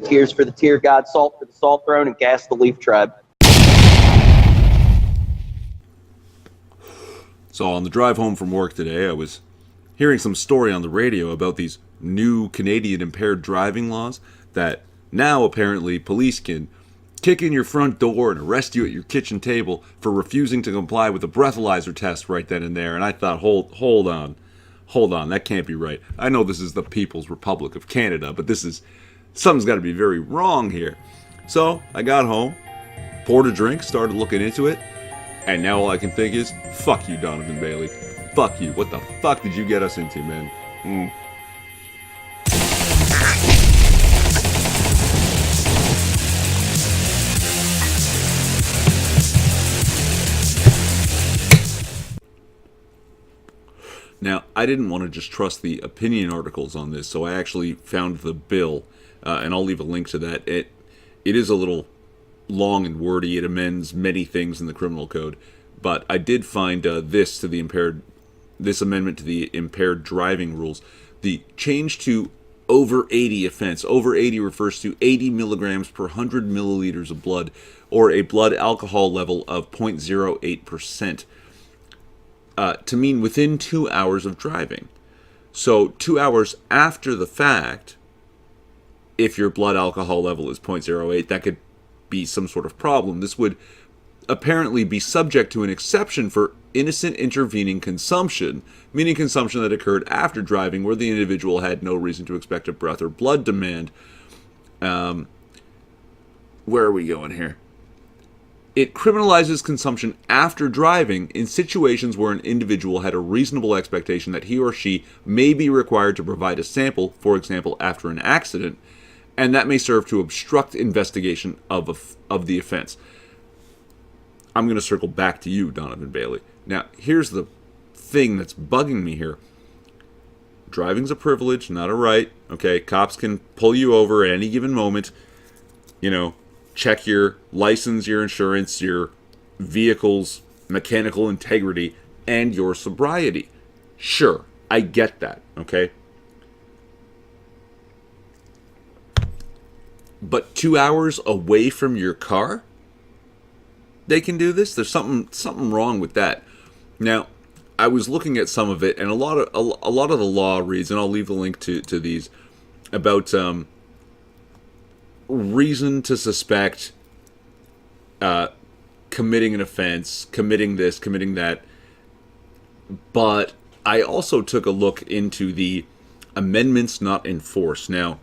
Tears for the Tear God, Salt for the Salt Throne, and Gas the Leaf Tribe. So on the drive home from work today, I was hearing some story on the radio about these new Canadian impaired driving laws that now apparently police can kick in your front door and arrest you at your kitchen table for refusing to comply with a breathalyzer test right then and there. And I thought, hold on, that can't be right. I know this is the People's Republic of Canada, but something's got to be very wrong here. So I got home, poured a drink, started looking into it, and now all I can think is, fuck you, Donovan Bailey. Fuck you. What the fuck did you get us into, man? Now, I didn't want to just trust the opinion articles on this, so I actually found the bill, and I'll leave a link to that. It is a little long and wordy. It amends many things in the criminal code, but I did find this amendment to the impaired driving rules. The change to over 80 offense. Over 80 refers to 80 milligrams per 100 milliliters of blood, or a blood alcohol level of 0.08%. To mean within 2 hours of driving. So 2 hours after the fact, if your blood alcohol level is 0.08, that could be some sort of problem. This would apparently be subject to an exception for innocent intervening consumption, meaning consumption that occurred after driving where the individual had no reason to expect a breath or blood demand. Where are we going here? It criminalizes consumption after driving in situations where an individual had a reasonable expectation that he or she may be required to provide a sample, for example, after an accident, and that may serve to obstruct investigation of the offense. I'm going to circle back to you, Donovan Bailey. Now, here's the thing that's bugging me here. Driving's a privilege, not a right. Okay, cops can pull you over at any given moment. Check your license, your insurance, your vehicle's mechanical integrity, and your sobriety. Sure, I get that, okay? But 2 hours away from your car, they can do this? There's something wrong with that. Now, I was looking at some of it, and a lot of the law reads, and I'll leave the link to these, about reason to suspect committing an offense, committing this, committing that. But I also took a look into the amendments not in force. Now,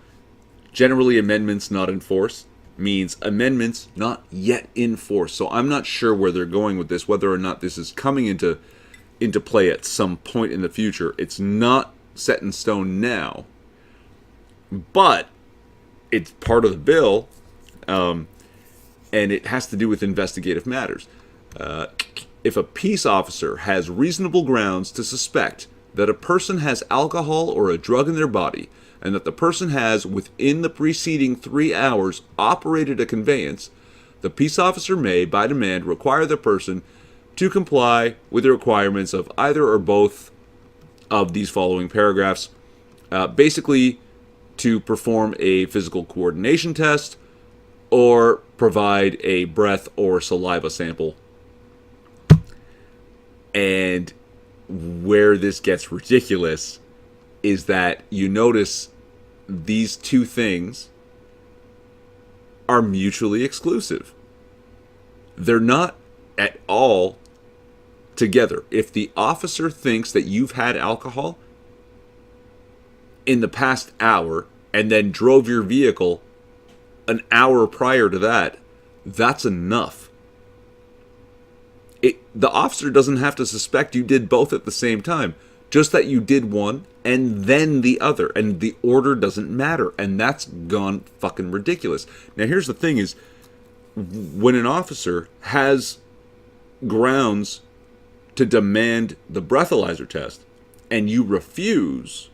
generally amendments not in force means amendments not yet in force. So I'm not sure where they're going with this, whether or not this is coming into play at some point in the future. It's not set in stone now, but it's part of the bill, and it has to do with investigative matters. If a peace officer has reasonable grounds to suspect that a person has alcohol or a drug in their body, and that the person has, within the preceding 3 hours, operated a conveyance, the peace officer may, by demand, require the person to comply with the requirements of either or both of these following paragraphs. Basically, to perform a physical coordination test or provide a breath or saliva sample. And where this gets ridiculous is that you notice these two things are mutually exclusive. They're not at all together. If the officer thinks that you've had alcohol in the past hour and then drove your vehicle an hour prior to that, that's enough. The officer doesn't have to suspect you did both at the same time, just that you did one and then the other, and the order doesn't matter, and that's gone fucking ridiculous. Now here's the thing is, when an officer has grounds to demand the breathalyzer test and you refuse,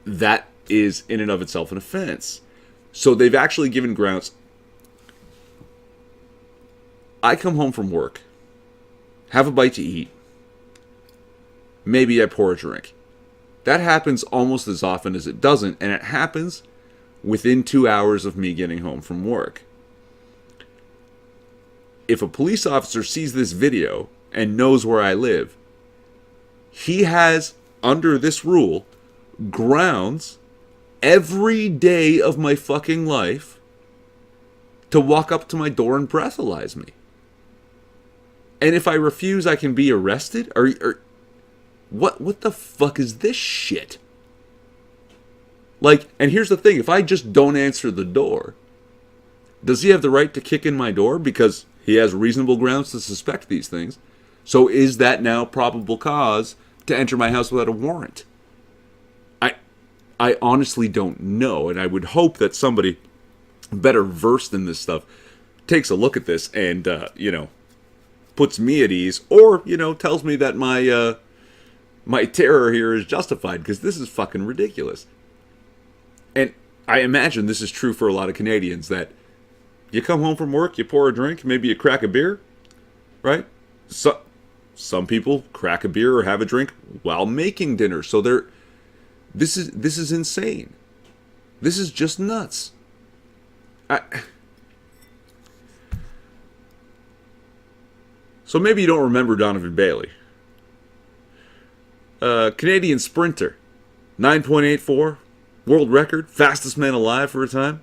that is in and of itself an offense. So they've actually given grounds. I come home from work, have a bite to eat, maybe I pour a drink. That happens almost as often as it doesn't, and it happens within 2 hours of me getting home from work. If a police officer sees this video and knows where I live, he has, under this rule, grounds every day of my fucking life to walk up to my door and breathalyze me. And if I refuse, I can be arrested? Or what the fuck is this shit? Like, and here's the thing, if I just don't answer the door, does he have the right to kick in my door because he has reasonable grounds to suspect these things? So is that now probable cause to enter my house without a warrant? I honestly don't know, and I would hope that somebody better versed in this stuff takes a look at this and, puts me at ease, or, tells me that my terror here is justified, because this is fucking ridiculous. And I imagine this is true for a lot of Canadians, that you come home from work, you pour a drink, maybe you crack a beer, right? So, some people crack a beer or have a drink while making dinner, so this is insane. This is just nuts. So maybe you don't remember Donovan Bailey. Canadian sprinter. 9.84. World record. Fastest man alive for a time.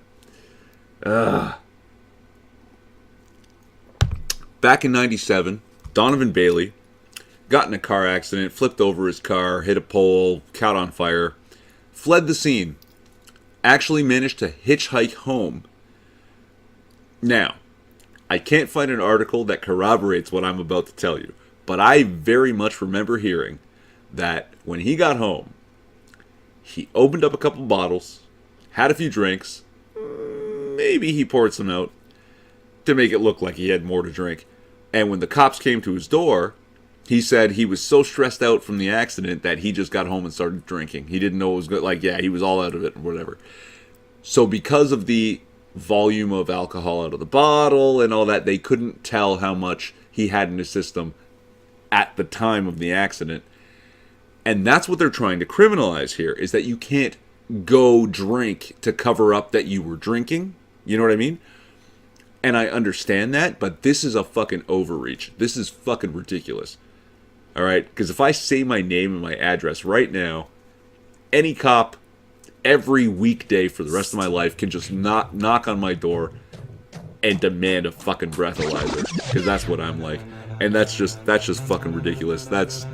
Back in 97, Donovan Bailey got in a car accident, flipped over his car, hit a pole, caught on fire, fled the scene, actually managed to hitchhike home. Now, I can't find an article that corroborates what I'm about to tell you, but I very much remember hearing that when he got home, he opened up a couple bottles, had a few drinks, maybe he poured some out to make it look like he had more to drink, and when the cops came to his door, he said he was so stressed out from the accident that he just got home and started drinking. He didn't know it was good. Like, yeah, he was all out of it or whatever. So because of the volume of alcohol out of the bottle and all that, they couldn't tell how much he had in his system at the time of the accident. And that's what they're trying to criminalize here, is that you can't go drink to cover up that you were drinking. You know what I mean? And I understand that, but this is a fucking overreach. This is fucking ridiculous. All right? Because if I say my name and my address right now, any cop every weekday for the rest of my life can just knock on my door and demand a fucking breathalyzer. Because that's what I'm like. And that's just fucking ridiculous. That's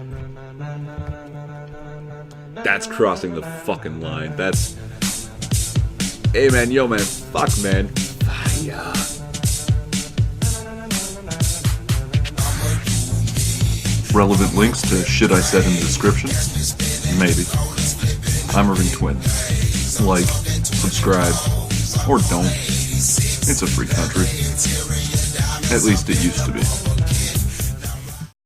crossing the fucking line. That's... Hey, man, yo, man. Fuck, man. Fire. Relevant links to shit I said in the description? Maybe. I'm Irving Twin. Like, subscribe, or don't. It's a free country. At least it used to be.